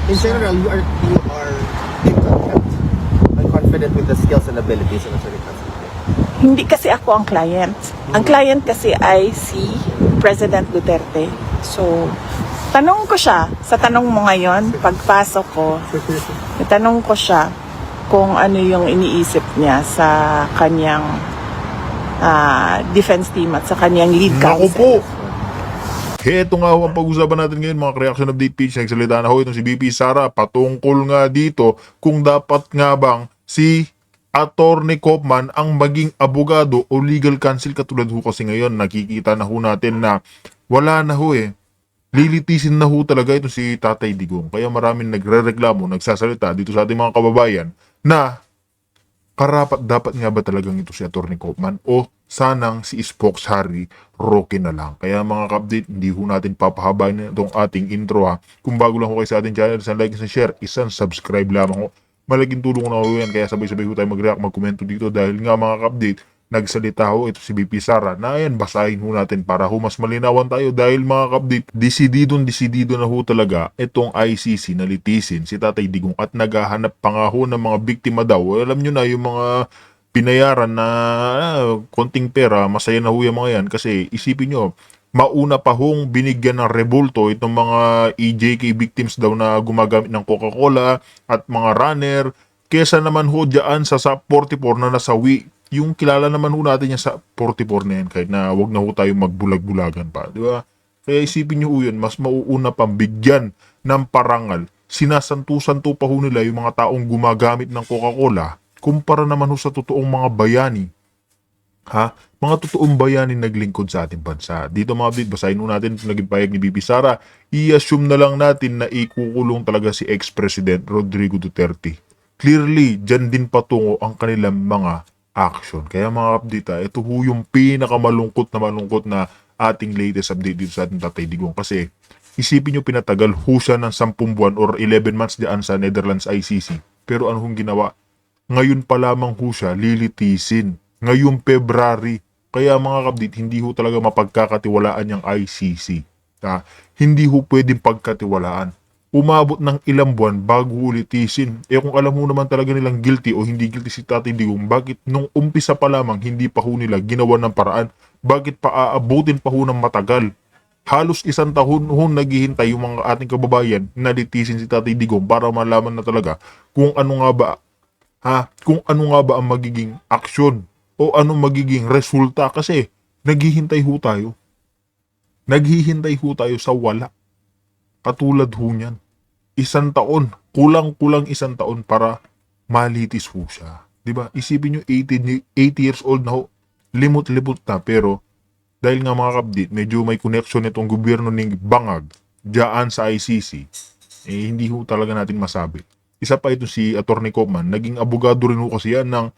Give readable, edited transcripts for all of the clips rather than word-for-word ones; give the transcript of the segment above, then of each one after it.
In general, you are confident with the skills and abilities of Attorney Constantine. Hindi kasi ako ang client. Ang client kasi ay si President Duterte. So, tanong ko siya, sa tanong mo ngayon, pagpasok ko, tanong ko siya kung ano yung iniisip niya sa kanyang defense team at sa kanyang lead Naku counsel. po! Heto nga ho ang pag-usapan natin ngayon mga reaction update page. Nagsalita na ho itong si BP Sara patungkol nga dito kung dapat nga bang si Attorney Kopman ang maging abogado o legal counsel katulad ho kasi ngayon nakikita na ho natin na wala na ho lilitisin na ho talaga ito si Tatay Digong. Kaya maraming nagre-reklamo, nagsasalita dito sa ating mga kababayan na karapat dapat nga ba talagang ito si Attorney Kopman o sanang si Spokes Harry Roque na lang. Kaya mga ka-update, hindi ho natin papahabain itong ating intro ha. Kung bago lang ho kayo sa ating channel, isang like, isang share, isang subscribe lamang ho. Malaking tulong na ho yan, kaya sabay-sabay ho tayo mag-react, mag-komento dito dahil nga mga ka-update, nagsalita ho ito si BP Sara na ayan, basahin ho natin para ho mas malinawan tayo dahil mga ka-update, desidido na ho talaga itong ICC na litisin si Tatay Digong at naghahanap pa nga ho ng mga biktima daw. Alam nyo na yung mga pinayaran na konting pera, masaya na ho yung mga yan kasi isipin nyo, mauna pa hong binigyan ng rebulto itong mga EJK victims daw na gumagamit ng Coca-Cola at mga runner kesa naman ho dyan sa 44 na nasawi. Yung kilala naman ho natin yan sa 44 na yan kahit na wag na ho tayo magbulag-bulagan pa, di ba? Kaya isipin nyo ho yun, mas mauuna pang bigyan ng parangal. Sinasantu-santu pa ho nila yung mga taong gumagamit ng Coca-Cola kumpara naman ho sa totoong mga bayani. Ha? Mga totoong bayani naglingkod sa ating bansa. Dito mga update, basahin ho natin naging payag ni BP Sara. I-assume na lang natin na ikukulong talaga si ex-president Rodrigo Duterte. Clearly, dyan din patungo ang kanilang mga action. Kaya mga update ito ho yung pinakamalungkot na ating latest update dito sa ating Tatay Digong. Kasi isipin nyo pinatagal ho siya ng 10 buwan or 11 months diyan sa Netherlands ICC. Pero ano hong ginawa? Ngayon pa lamang ho siya lilitisin. Ngayong February. Kaya mga kapdit, hindi ho talaga mapagkakatiwalaan yung ICC. Hindi ho pwedeng pagkatiwalaan. Umabot ng ilang buwan bago ulitisin. Kung alam mo naman talaga nilang guilty o hindi guilty si Tatay Digong, bakit nung umpisa pa lamang hindi pa ho nila ginawa ng paraan? Bakit pa aabutin pa ho ng matagal? Halos 1 taon ho naghihintay yung mga ating kababayan na litisin si Tatay Digong para malaman na talaga kung ano nga ba ang magiging aksyon o anong magiging resulta kasi naghihintay ho tayo. Naghihintay ho tayo sa wala. Katulad ho niyan. 1 taon, kulang-kulang 1 taon para malitis ho siya. Diba? Isipin nyo, 80 years old na ho, limot-limot na, pero dahil nga mga kapdit, medyo may connection itong gobyerno ng Bangag dyan sa ICC, hindi ho talaga natin masabi. Isa pa ito si Attorney Kopman, naging abogado rin ho kasi yan ng,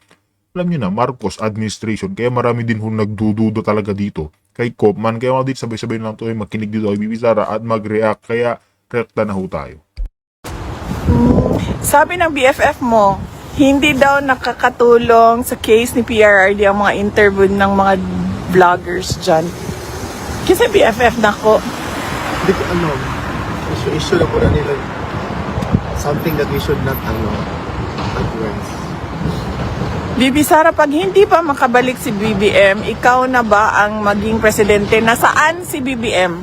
alam nyo na, Marcos administration. Kaya marami din ho nagdududo talaga dito kay Kopman. Kaya mga dito, sabay-sabay lang tayo makinig dito kay BP Sara at mag-react. Kaya reacta na ho tayo. Sabi ng BFF mo, hindi daw nakakatulong sa case ni PRRD ang mga interview ng mga vloggers dyan. Kasi BFF na ko. Hindi ko issue na po na nila something that we should not advance. BB Sara, pag hindi pa makabalik si BBM, ikaw na ba ang maging presidente? Nasaan si BBM?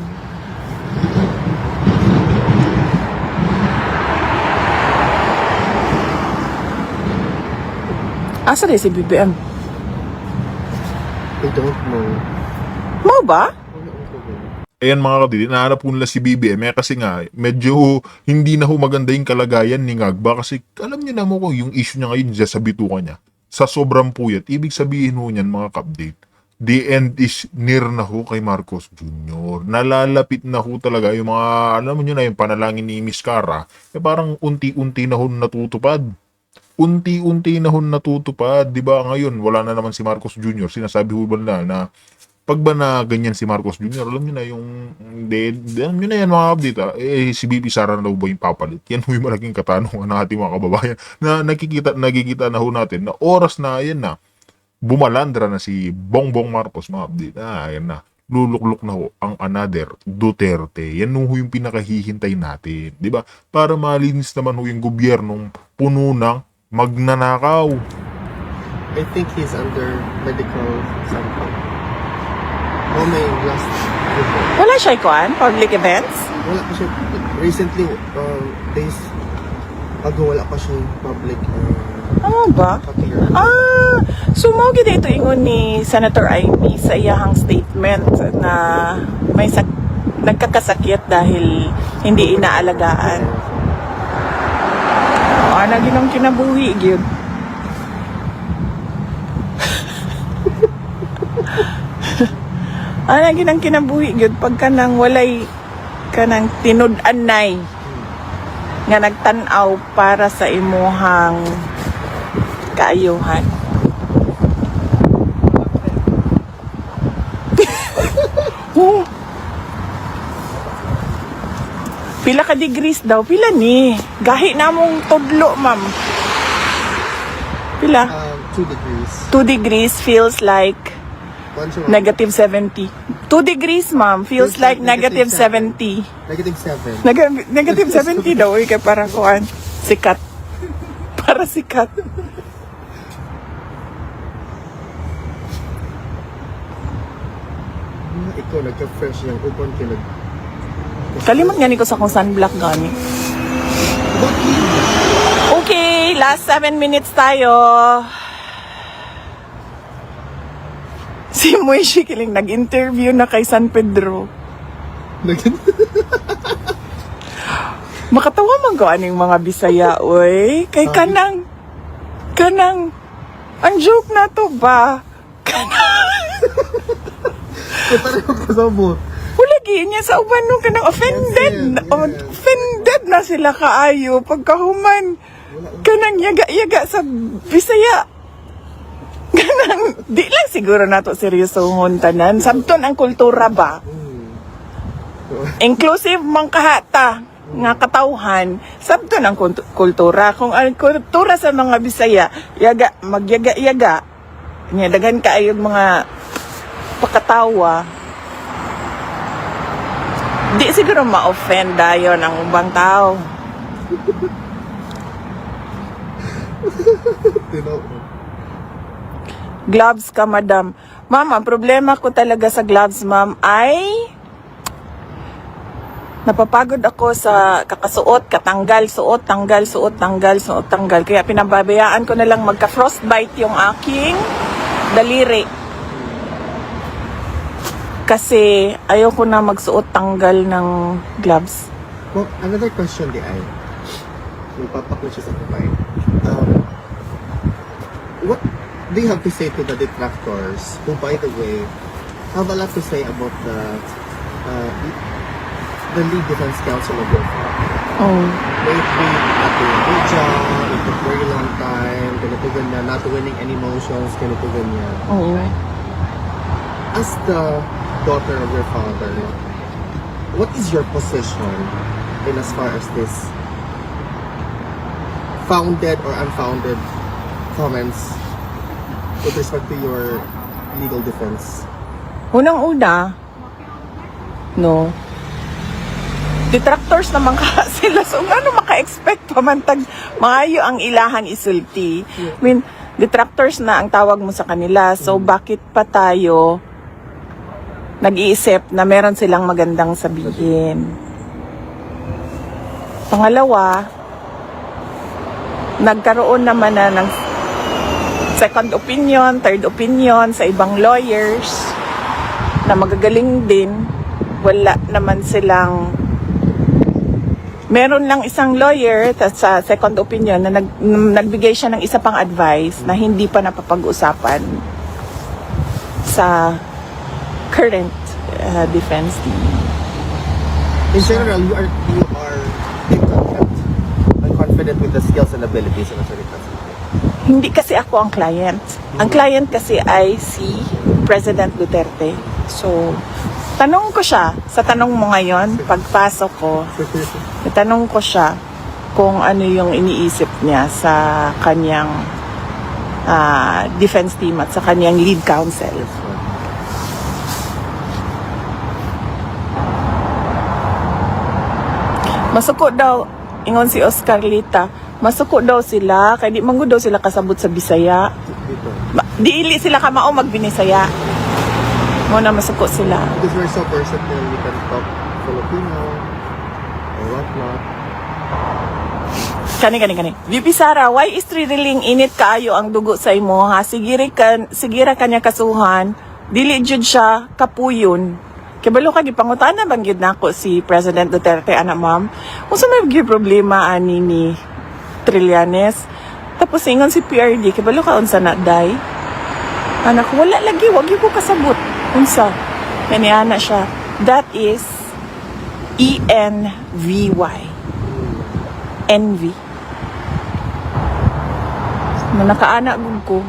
Asa rin si BBM? I don't know. Mo ba? Ayan mga kapatid, nahanap po nila si BBM kasi nga medyo hindi na ho maganda yung kalagayan ni Ngagba kasi alam niyo na mo kung yung issue niya ngayon dyan sa bituka niya. Sa sobrang puyat, ibig sabihin ho niyan mga kapatid, the end is near na ho kay Marcos Jr. Nalalapit na ho talaga yung mga, alam niyo na yung panalangin ni Miss Cara, parang unti-unti na ho natutupad. Unti-unti na ho natutupad, di ba? Ngayon, wala na naman si Marcos Jr. Sinasabi ho ba na pag ba na ganyan si Marcos Jr., alam nyo na yung alam nyo na yan mga update si BP Sara na daw ba yung papalit? Yan yung malaking katanungan ng ating mga kababayan na nakikita na ho natin na oras na yan na bumalandra na si Bongbong Marcos mga update. Ayan na. luluklok na ho ang another Duterte. Yan ho yung pinakahihintay natin, di ba? Para malinis naman ho yung gobyernong puno ng magnanakaw. I think he's under medical something. Oh, may last report. Wala siya ikuan? Public events? Wala pa siya. Recently, days ago, wala pa siya public Ano ba? appearance. So mo gid ito ingon ni Senator Amy sa iyahang statement na may nagkakasakit dahil hindi inaalagaan. Ano ginang kinabuhi gyud. Ano ginang kinabuhi gyud pagka nang walay kanang tinud-anay nga nagtan-aw para sa imuhang kaayuhan. Oh. Pila ka degrees daw? Pila ni? Gahi na mong tudlo, ma'am. Pila? 2 degrees. 2 degrees feels like One siya, negative 70. 2 degrees, ma'am, feels like negative 70. negative 7. Negative 70 daw. Kaya para kuan. Sikat. Para sikat. Ikaw, nagka-fresh yung upon ka nag... Kalimot nga ni ko sa kung sunblock gani. Okay, last 7 minutes tayo. Si Moishi Kiling nag-interview na kay San Pedro. Makatawa man ko aning mga Bisaya, oy. Kay kanang, ang joke na to ba? Parang kasabot. Ulagi niya sa uban nung kanang offended. Yes, yes. Offended na sila kaayo. Pagkahuman, kanang yaga-yaga sa Bisaya. Kanang, di lang siguro nato seryosohon tanan. Sabton ang kultura ba? Inclusive mang kahata nga katawhan. Sabton ang kultura. Kung ang kultura sa mga Bisaya, yaga, magyaga-yaga. Nya daghan kaayong mga pakatawa. Di siguro ma-offend dayon ang ubang tao. Gloves ka, madam. Ma'am, ang problema ko talaga sa gloves, ma'am, ay napapagod ako sa kakasuot, katanggal, suot, tanggal, suot, tanggal, suot, tanggal. Kaya pinababayaan ko na lang magka-frostbite yung aking daliri. Kasi ayaw ko na magsuot tanggal ng gloves. Well, another question di ay, ipapak na siya sa kapay. What do you have to say to the detractors who, by the way, have a lot to say about the League Defense Council of your father? Oh. Lately, not doing a good job, it took very long time, ganito ganyan, not winning any motions, ganito ganyan. Oo. As the daughter of your father, what is your position in as far as this founded or unfounded comments with respect to your legal defense? Unang-una, no, detractors naman ka sila. So, ano maka-expect pa man tag maayo ang ilahang isulti? I mean, detractors na ang tawag mo sa kanila. So, bakit pa tayo nag-iisip na meron silang magandang sabihin? Pangalawa, nagkaroon naman na ng second opinion, third opinion sa ibang lawyers na magagaling din. Wala naman silang, meron lang isang lawyer sa second opinion na nagbigay siya ng isa pang advice na hindi pa napapag-usapan sa current defense team. In general, you are content and confident with the skills and abilities of Attorney Francis. Hindi kasi ako ang client. Ang client kasi ay si President Duterte. So, tanong ko siya, sa tanong mo ngayon, pagpasok ko, tanong ko siya kung ano yung iniisip niya sa kanyang defense team at sa kanyang lead counsel. Masuko daw, ingon si Oscar Lita, masuko daw sila, kaya di manggod daw sila kasabot sa Bisaya. Dito. Diili sila kamao magbinisaya. Mo na masuko sila. Because we're so versatile, we can talk Filipino or whatnot. Kani. VP Sara, why is thrilling init kaayo ang dugo sa imo ha? Sigira kanya kasuhan, dili jud siya kapuyon. Kibalo ka gipangutan na banggid nako si President Duterte ana ma'am. Unsa may gi problema ani ni Trillanes? Tapos ingon si PRD, kibalo ka unsa na day? Anak wala lagi, wag ko kasabot. Unsa? Kani ana siya. That is ENVY. Envy. Na nakaana gud ko.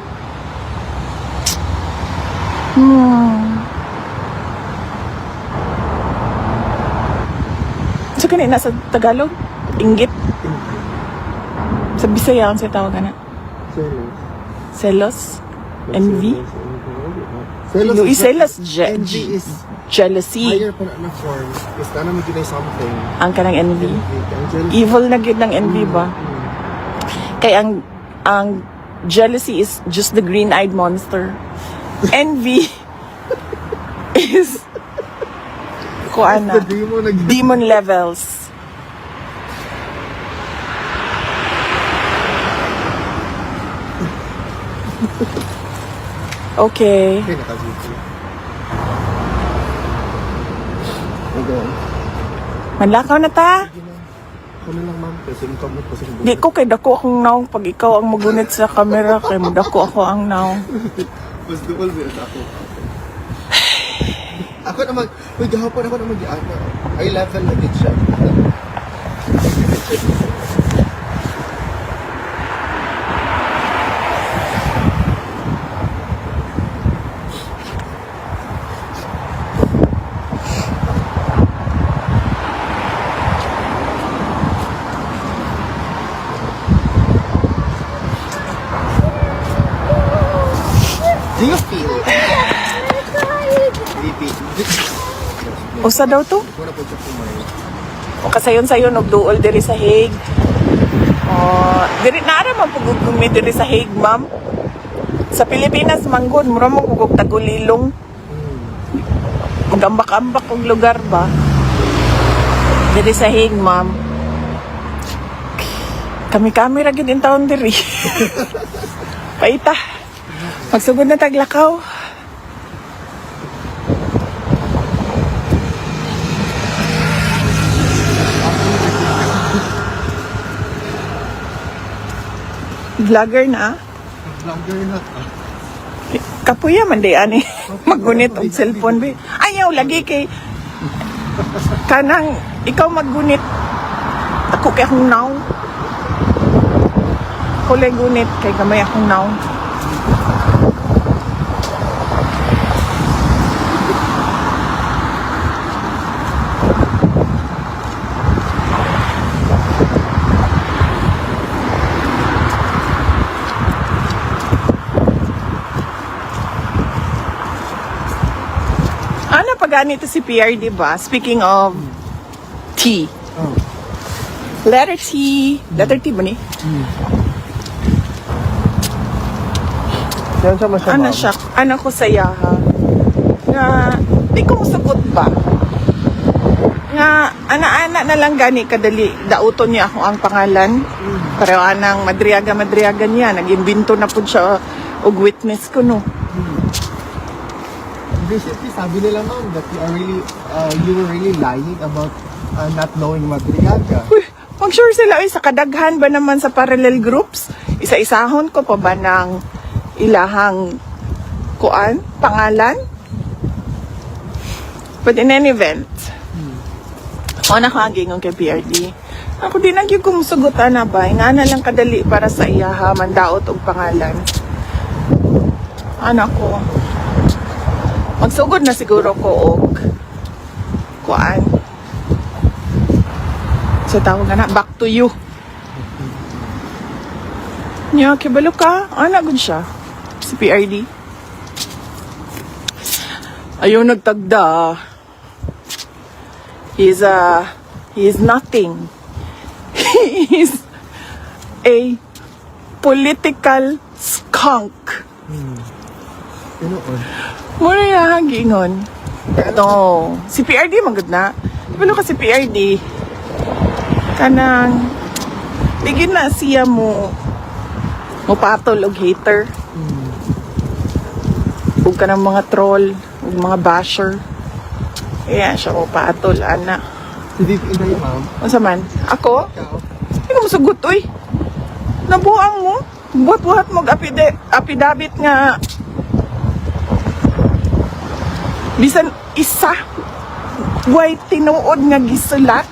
So kanina sa Tagalog, inggit. Sa Bisaya ang tawag na. Selos. Envy. Selos. Envy is Jealousy. higher pa na form. Is na naman ginay something. Ang kanang envy. Ang jealousy. Evil na gid ng envy ba? Kaya ang jealousy is just the green-eyed monster. Envy is kuana, demon levels. Okay. Okay, nakasuti. Okay. Manlakaw na ta. Ako na lang, ma'am. Kasi yung kamot kasi yung Di ko kay dako akong naong pag ikaw ang magunit sa camera kay dako ako ang naong. Mas duwal din sa ako. Ako naman, uy, gahapon ako naman di-ano. Ay, level na din siya. Do you feel? Usa daw to? Wala po siya kumain. O kasayon-sayon og duol diri sa Hague. Diri naara man pugog kumi diri sa Hague, ma'am. Sa Pilipinas manggod mura mo pugog tagulilong. Magambak-ambak og lugar ba? Diri sa Hague, ma'am. Kami-kami ra gid in taon diri. Paita. Magsugod na taglakaw. Vlogger na. Vlogger na. Kapuya man di ani. Maggunit og cellphone be. Ayaw lagi kay kanang ikaw maggunit. Ako kay akong naw. Kulay gunit kay gamay akong naw. Ano pa ganito si PRD ba? Speaking of T. Oh. Letter T. Letter T ba ni? Yan siya masya, Ano siya? Ano ko sa yaha? Nga, di ko musakot ba? Nga, ana-ana na lang gani kadali. Dauton niya ako ang pangalan. Pero anang madriaga niya. Nag-imbento na po siya og witness ko, no? Basically, sabi nila, ma'am, that you were really lying about not knowing Madriaga. Uy, mag-sure sila, sa kadaghan ba naman sa parallel groups? Isa-isahon ko pa ba ng ilahang pangalan? But in any event, ako na kagingong kay PRD. Ako din nagyog kumusugutan na ba? Nga na lang kadali para sa iyaha, mandaot og pangalan. Anak ko. Magsugod na siguro ko og so tawag na, back to you. Nya, kibalo ka? Ana gud siya. Si PRD. Ayaw nagtagda. He is nothing. he is a political skunk. Ganoon. Muna yung gingon. No. Si PRD magod na. Pero kasi PRD, kanang, bigyan na siya mo patol og hater. Huwag ka ng mga troll, huwag mga basher. Kaya siya mo patol, ana. Hindi ina yung ma'am. Masa man? Ako? Ikaw. Hindi ko masagot, uy. Nabuang mo. Buhat-buhat mo apidabit nga. Bisan isa. Way tinuod nga gisulat.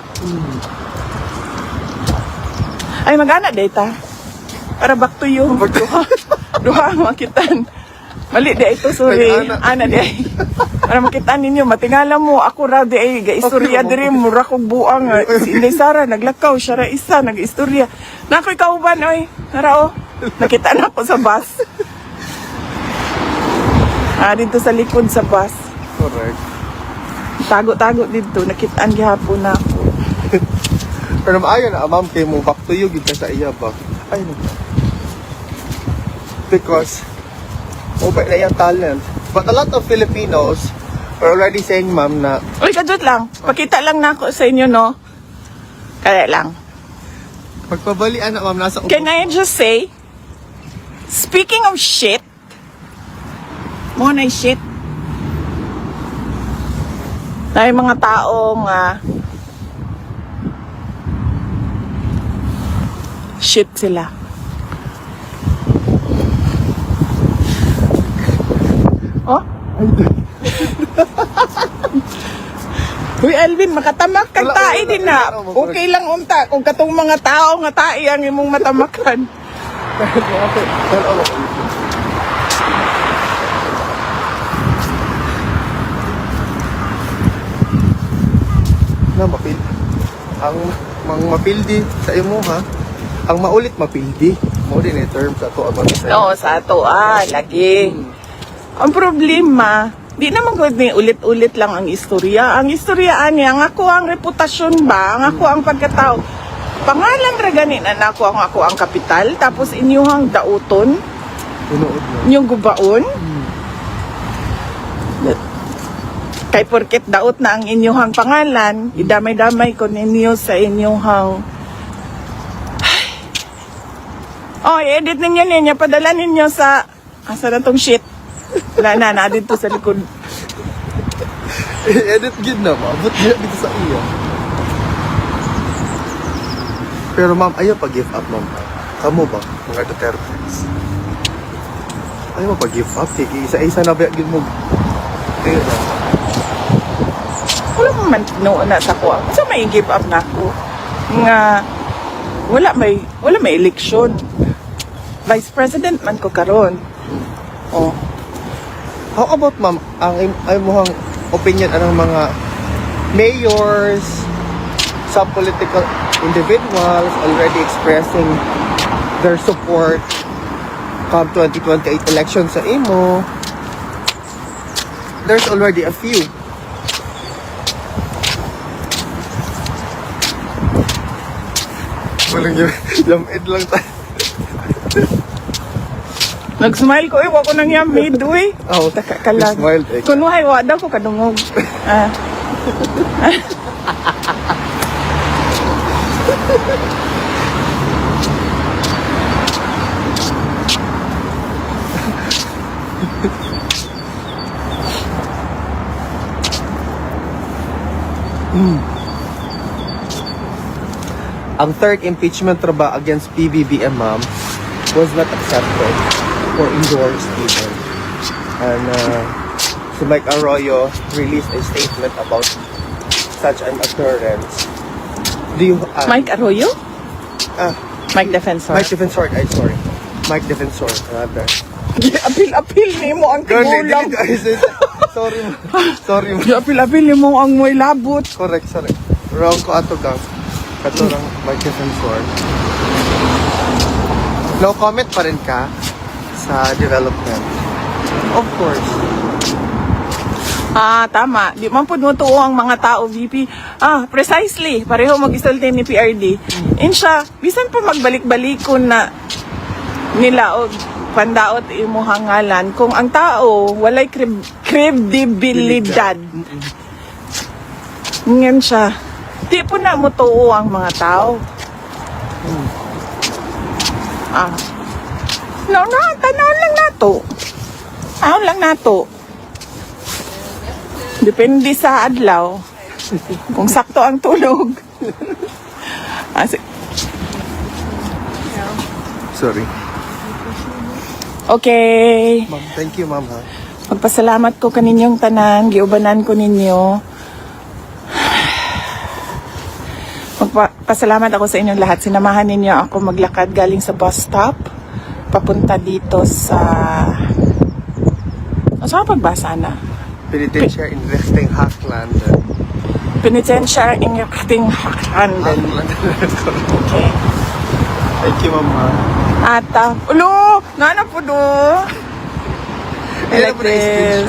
Ay, mag-ana data. Para back to you. Duha, makitan. Mali di ito, sorry. Ana di ay. Para makitaan ninyo, matingala mo, ako raw di ay, ga-istorya Okay, diri, mura kong buang. Si Inday Sara, naglakaw, siya ra isa, nag-istorya. Nakoy kauban, oy. Nara, oh. Nakita na ako sa bus. Dito sa likod sa bus. Correct. Tago-tago dito, nakitaan gihapon na ako. Pero maayo na, ma'am, kay mo back to you, gid ka sa iya ba? Ay, no. Because, mobile na yung talent. But a lot of Filipinos are already saying, ma'am, na Uy, kadot lang. Pakita lang na ako sa inyo, no? Kaya lang. pagpabalian na, ma'am, nasa Can I just say, speaking of shit, mo na shit, na yung mga taong shit sila. Oh? Uy, Alvin, makatamak kag Wala, tae wala, din na. wala, Okay lang unta kung katong mga tao nga tae ang imong matamakan. na mapil ang mga mapildi sa imo ha, ang maulit mapildi mo din yung term sa to about sa Oo, sa ato, lagi. Ang problema, di naman ko ni ulit-ulit lang ang istorya. Ang istorya niya, ang ako ang reputasyon ba, ang ako ang pagkatao. Pangalan ra gani na nako ang ako ang kapital, tapos inyong dauton, Unood mo. inyong gubaon. Kay porket daot na ang inyong pangalan, idamay-damay ko ninyo sa inyong Oh, i-edit ninyo, padala ninyo sa asa na tong shit. Wala na dito sa likod. Edit gid na mabot dito sa iya. Pero ma'am, ayaw pag-give up, ma'am. Kamu ba, mga Dutertes? Ayaw mo pag-give up, isa-isa na ba gid mo. Kaya na. Wala man no na sa ko. Sa may give up na ako. Nga wala may eleksyon. Vice President man ko karon. Oh. How about ma'am, ang ay mohang opinion anong mga mayors, some political individuals already expressing their support come 2028 election sa imo? There's already a few. Walang yamid lang tayo. Nag-smile ko wa ko nang yamid uy. Oh, Taka kalag. you smiled, eh. Kunuhay wa daw ko kadungog. Ang third impeachment traba against PBBM, ma'am, was not accepted or endorsed even. And si Mike Arroyo released a statement about such an occurrence. Do you... Mike Arroyo? Ah, Mike Defensor. Mike Defensor, I'm sorry. Mike Defensor, rather. Apil-apil ni mo ang tigulang. Sorry, sorry. Apil-apil ni mo ang mo'y labot. Correct, sorry. Wrong ko ato gang. Kato lang Mike Defensor. No comment pa rin ka sa development. Of course. Tama. Di man po nutuo ang mga tao, VP. Precisely. Pareho mag-isulti ni PRD. Insya, bisan po magbalik-balikon na nila o pandaot imuhang ngalan kung ang tao walay kredibilidad. Ngayon siya. Di po na mutuo ang mga tao. Tanaw lang nato. Tanaw lang nato. Depende sa adlaw. Kung sakto ang tulog. Sorry. Okay. Ma'am, thank you, ma'am, ha. Magpasalamat ko kaninyong tanan. Giubanan ko ninyo. Magpasalamat ako sa inyong lahat. Sinamahan ninyo ako maglakad galing sa bus stop. Papunta dito sa... Saan pagbasa na? Penitentiary in Rechting Hackland. Penitentiary in Rechting Hackland. Okay. Thank you, ma'am, ha. At, ulo! Nana po do! I like this.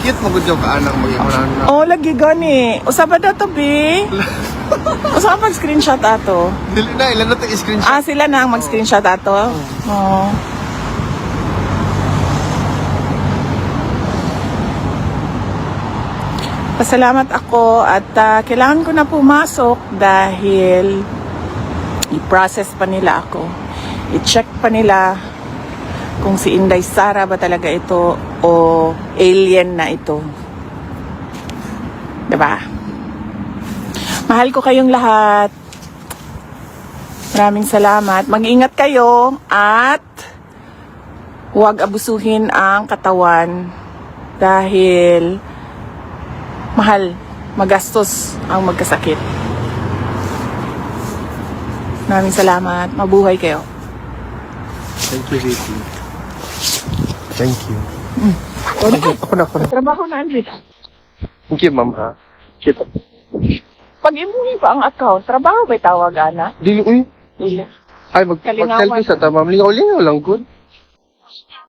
Cute mo gud yung kaanak mo yung na. Oh, lagi gani. Usaba daw to, be. Usaba mag-screenshot ato. Dili na, ilan na ito i-screenshot. Sila na ang mag-screenshot ato. Oh. Pasalamat ako at kailangan ko na pumasok dahil i-process pa nila ako. I-check pa nila kung si Inday Sara ba talaga ito o alien na ito. Diba? Mahal ko kayong lahat. Maraming salamat. Mag-ingat kayo at huwag abusuhin ang katawan dahil mahal, magastos ang magkasakit. Maraming salamat. Mabuhay kayo. Thank you, VP. Thank you. Ako na. Trabaho na, Andrea. Thank you, ma'am, ha. Kita. Pag imuhi pa ang account, trabaho ba'y tawag, Ana? Dili, uy. Iya. Ay, Kalingawan. mag-selfie sa tamam. Lingaw-lingaw lang, good.